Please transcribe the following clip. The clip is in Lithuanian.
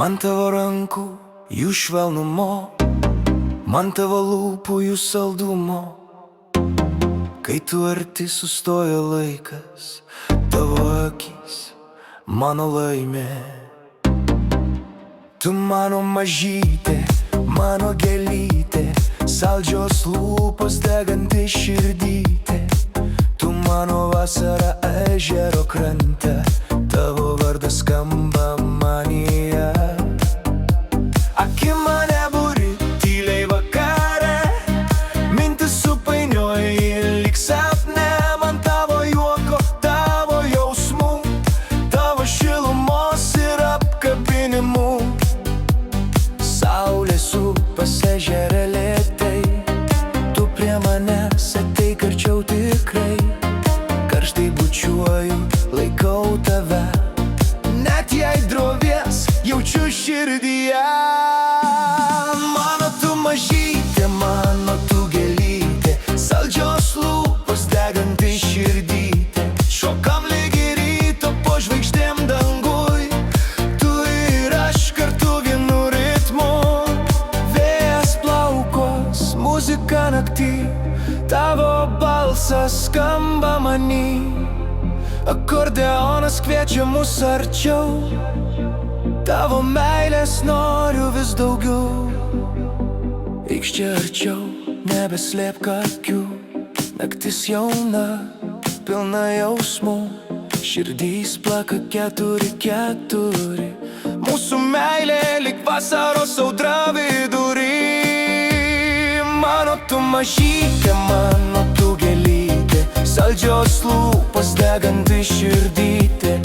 Man tavo rankų, jų švelnumo, man tavo lūpų, jų saldumo. Kai tu arti sustoja laikas, tavo akis, mano laimė. Tu mano mažytė, mano gėlytė, saldžios lūpos, deganti širdytė. Tu mano vasara ežero krante, tavo vardas skamba manyje. Akim mane būri tyliai vakare, mintis supainioji lyg sapne. Man tavo juoko, tavo jausmų, tavo šilumos ir apkabinimų. Saulė supas ežere lėtai, tu prie manęs ateik arčiau tikrai. Karštai bučiuoju, laikau tave, net jei drovės jaučiu širdyje. Mano tu mažytė, mano tu gėlytė, saldžios lūpos, deganti širdytė. Šokam lygi ryto po žvaigždėm danguj, tu ir aš kartu vienu ritmu. Vėjas plaukos, muzika naktį, tavo balsas skamba many. Akordeonas kviečia mus arčiau, tavo meilės noriu vis daugiau. Eikš čia arčiau, nebeslėpk akių, naktis jauna, pilna jausmų. Širdys plaka keturi, keturi, mūsų meilė lyg vasaros audra vidury. Mano tu mažytė, mano tu gėlytė, saldžios lūpos, deganti širdytė.